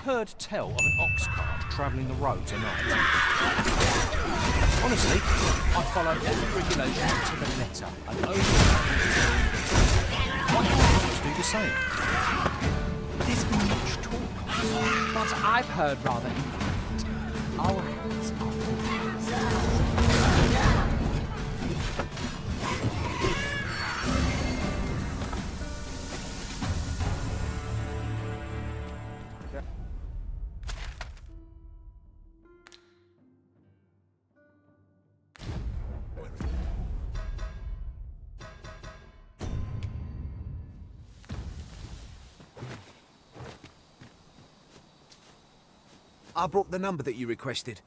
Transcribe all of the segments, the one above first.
heard tell of an ox cart travelling the roads at night. Honestly, I follow every regulation to the letter and only... Why can't others do the same? There's been much talk, but I've heard rather incorrect. Our hands are I brought the number that you requested.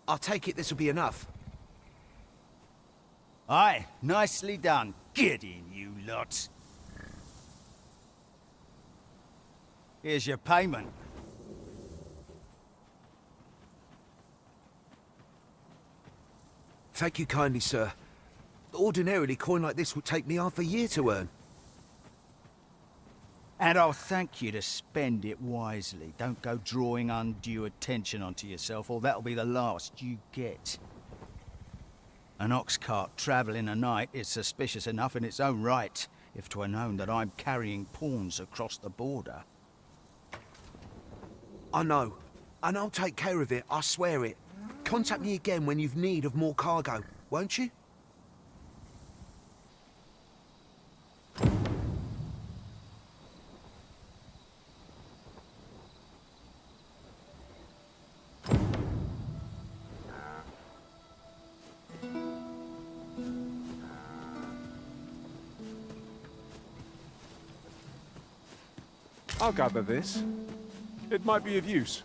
I'll take it this will be enough. Aye, nicely done. Get in, you lot. Here's your payment. Thank you kindly, sir. Ordinarily, coin like this would take me half a year to earn. And I'll thank you to spend it wisely. Don't go drawing undue attention onto yourself, or that'll be the last you get. An ox cart travelling a night is suspicious enough in its own right, if 'twere known that I'm carrying pawns across the border. I know, and I'll take care of it, I swear it. Contact me again when you've need of more cargo, won't you? I'll gather this. It might be of use.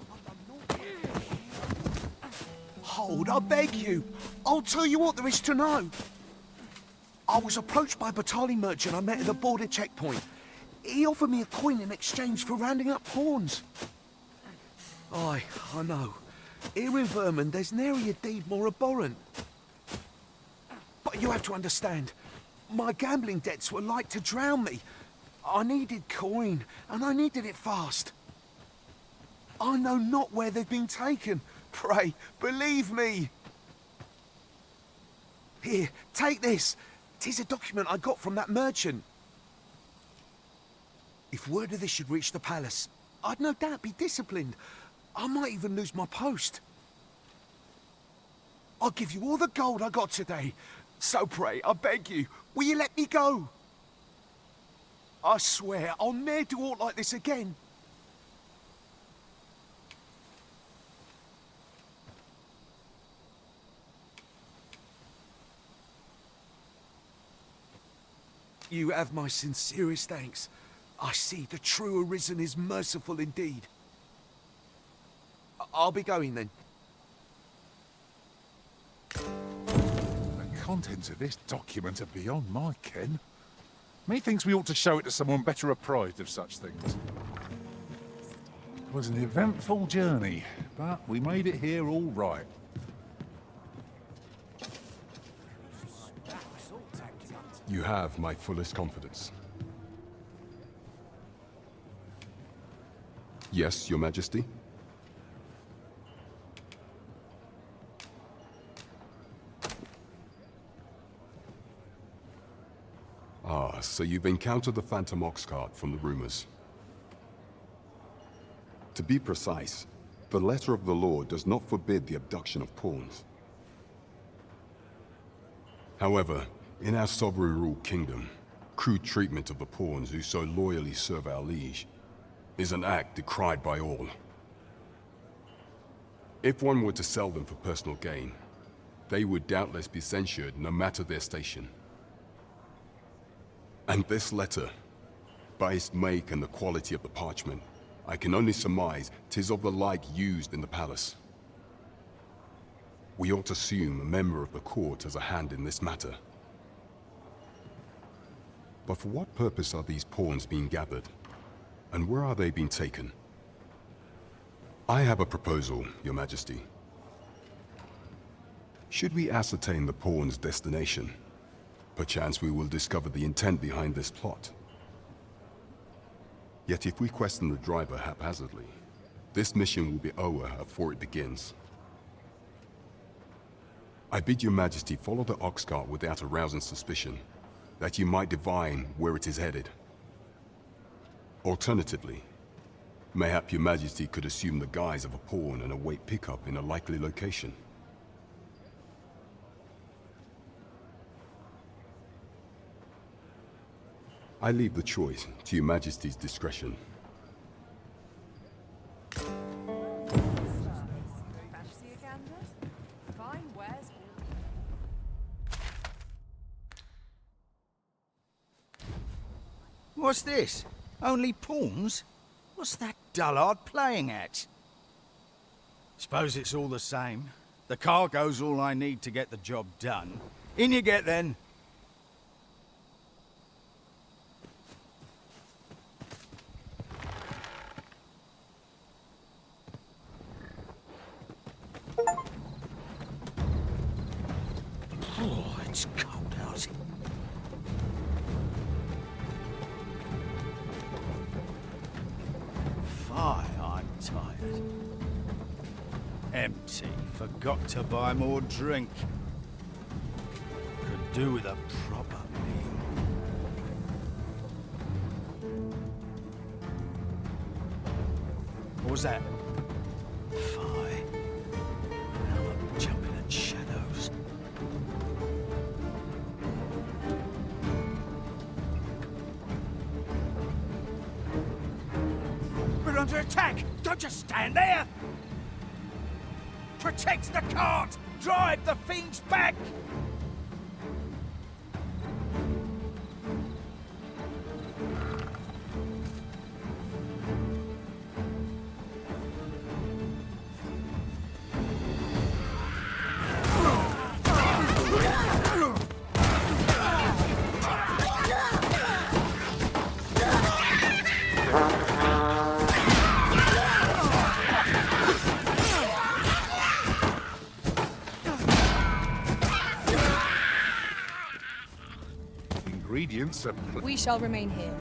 Hold, I beg you. I'll tell you what there is to know. I was approached by a battalion merchant I met at the border checkpoint. He offered me a coin in exchange for rounding up pawns. Aye, I know. Here in Vermont, there's nary a deed more abhorrent. But you have to understand, my gambling debts were like to drown me. I needed coin, and I needed it fast. I know not where they've been taken. Pray, believe me. Here, take this. 'Tis a document I got from that merchant. If word of this should reach the palace, I'd no doubt be disciplined. I might even lose my post. I'll give you all the gold I got today. So pray, I beg you, will you let me go? I swear, I'll ne'er do aught like this again. You have my sincerest thanks. I see the true Arisen is merciful indeed. I'll be going then. The contents of this document are beyond my ken. Methinks we ought to show it to someone better apprised of such things. It was an eventful journey, but we made it here all right. You have my fullest confidence. Yes, Your Majesty? Ah, so you've encountered the Phantom Ox cart from the rumors. To be precise, the letter of the law does not forbid the abduction of pawns. However, in our sovereign-ruled kingdom, crude treatment of the pawns who so loyally serve our liege is an act decried by all. If one were to sell them for personal gain, they would doubtless be censured no matter their station. And this letter, by its make and the quality of the parchment, I can only surmise 'tis of the like used in the palace. We ought to assume a member of the court has a hand in this matter. But for what purpose are these pawns being gathered? And where are they being taken? I have a proposal, Your Majesty. Should we ascertain the pawn's destination, perchance we will discover the intent behind this plot. Yet if we question the driver haphazardly, This mission will be over before it begins. I bid your majesty follow the ox cart without arousing suspicion, that you might divine where it is headed. Alternatively, mayhap your majesty could assume the guise of a pawn and await pickup in a likely location. I leave the choice to your majesty's discretion. What's this? Only pawns? What's that dullard playing at? Suppose it's all the same. The cargo's all I need to get the job done. In you get then. Oh, it's cold out. Fie, I'm tired. Empty. Forgot to buy more drink. Could do with a proper meal. What was that? Fie. Now I'm jumping at shadows. We're under attack! Don't just stand there! Protect the cart! Drive the fiends back! Ingredients are We shall remain here.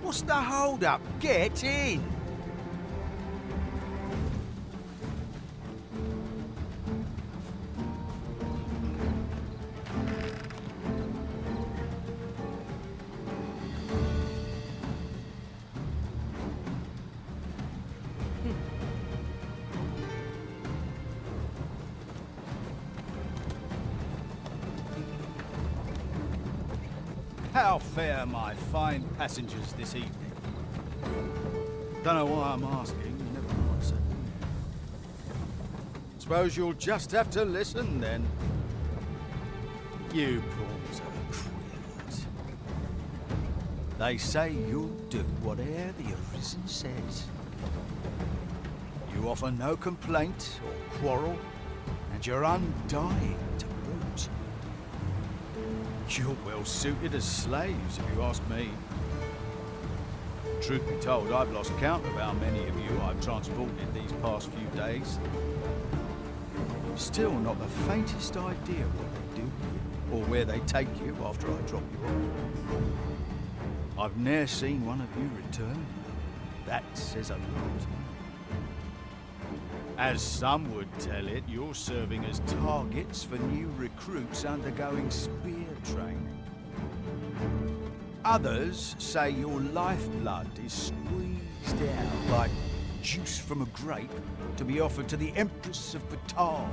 What's the hold up? Get in! How fare my fine passengers this evening? Don't know why I'm asking, you never answer. Suppose you'll just have to listen then. You pawns are queer lot. They say you'll do whate'er the arisen says. You offer no complaint or quarrel, and you're undying to boot. You're well suited as slaves, if you ask me. Truth be told, I've lost count of how many of you I've transported these past few days. Still not the faintest idea what they do here, or where they take you after I drop you off. I've ne'er seen one of you return. That says a lot. As some would tell it, you're serving as targets for new recruits undergoing spear training. Others say your lifeblood is squeezed out like juice from a grape to be offered to the Empress of Batal.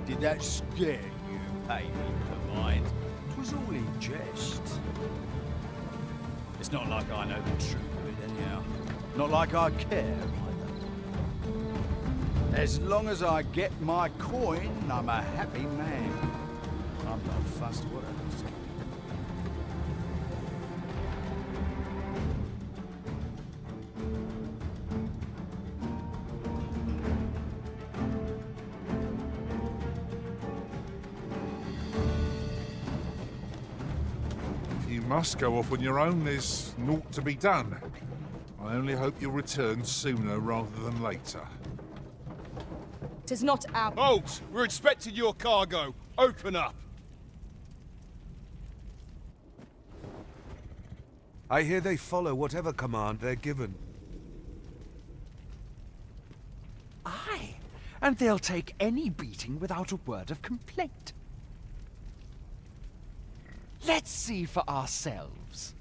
Did that scare you, baby, of mine? 'Twas all in jest. It's not like I know the truth of it anyhow. Not like I care either. As long as I get my coin, I'm a happy man. I'm not fussed what others think. You must go off on your own. There's naught to be done. I only hope you'll return sooner rather than later. 'Tis not our... Halt! We're expecting your cargo. Open up! I hear they follow whatever command they're given. Aye, and they'll take any beating without a word of complaint. Let's see for ourselves.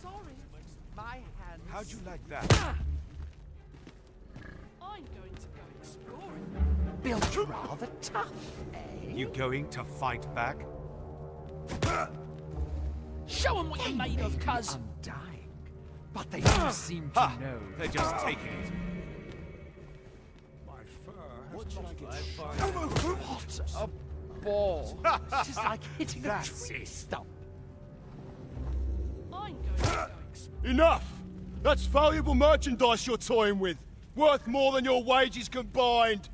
Sorry, my hands... How'd you like that? I'm going to go exploring. Built rather tough, eh? You going to fight back? Show 'em what you're made of, cuz. Undying, but they don't seem to know. They're just taking it. What a ball! It is like hitting a tree stump. I'm going to go exploring. Enough! That's valuable merchandise you're toying with. Worth more than your wages combined.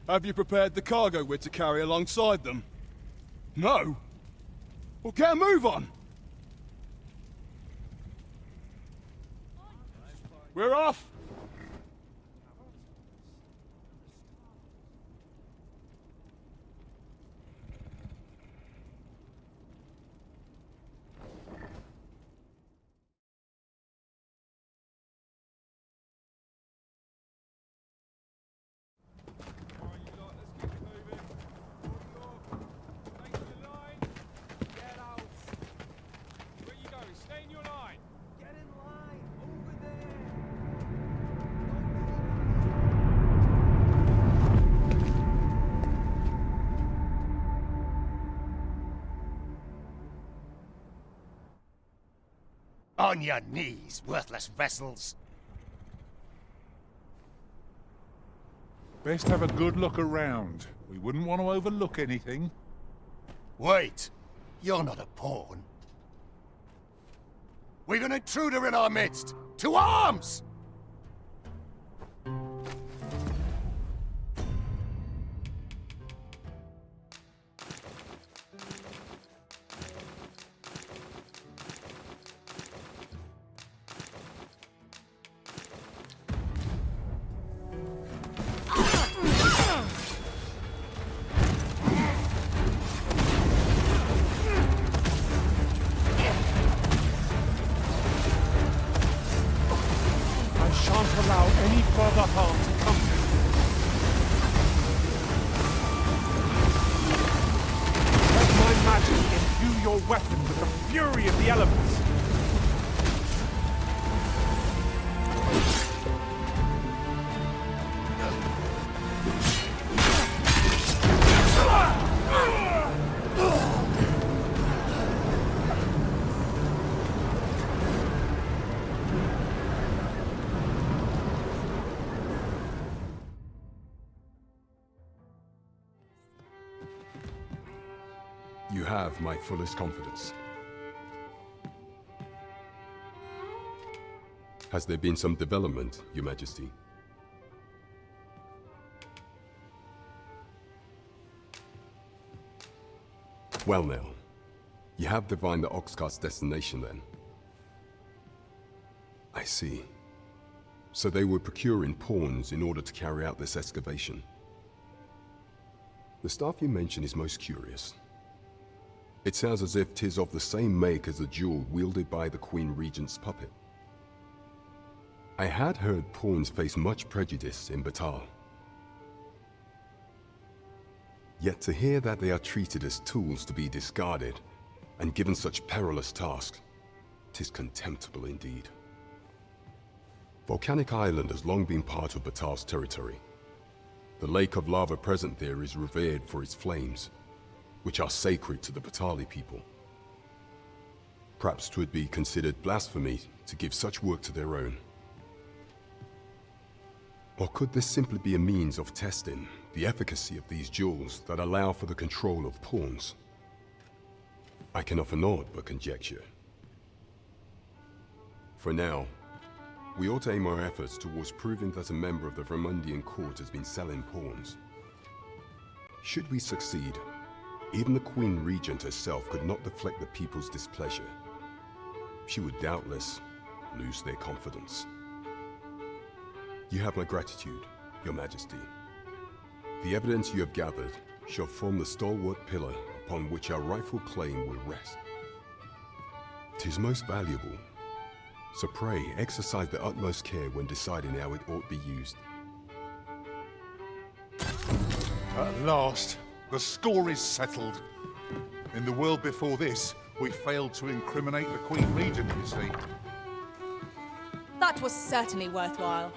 Have you prepared the cargo we're to carry alongside them? No? Well, get a move on! We're off! On your knees, worthless vessels. Best have a good look around. We wouldn't want to overlook anything. Wait, you're not a pawn. We've an intruder in our midst. To arms! Allow any further harm to come to you. Let my magic imbue your weapon with the fury of the elements. You have my fullest confidence. Has there been some development, Your Majesty? Well now, you have divined the Oxcart's destination then. I see. So they were procuring pawns in order to carry out this excavation. The staff you mention is most curious. It sounds as if 'tis of the same make as the jewel wielded by the Queen Regent's puppet. I had heard pawns face much prejudice in Batal. Yet to hear that they are treated as tools to be discarded and given such perilous tasks, 'tis contemptible indeed. Volcanic Island has long been part of Batal's territory. The lake of lava present there is revered for its flames, which are sacred to the Batali people. Perhaps 'twould be considered blasphemy to give such work to their own. Or could this simply be a means of testing the efficacy of these jewels that allow for the control of pawns? I can offer naught but conjecture. For now, we ought to aim our efforts towards proving that a member of the Vermundian court has been selling pawns. Should we succeed, even the Queen Regent herself could not deflect the people's displeasure. She would doubtless lose their confidence. You have my gratitude, Your Majesty. The evidence you have gathered shall form the stalwart pillar upon which our rightful claim will rest. 'Tis most valuable, so pray exercise the utmost care when deciding how it ought be used. At last, the score is settled. In the world before this, we failed to incriminate the Queen Regent, you see. That was certainly worthwhile.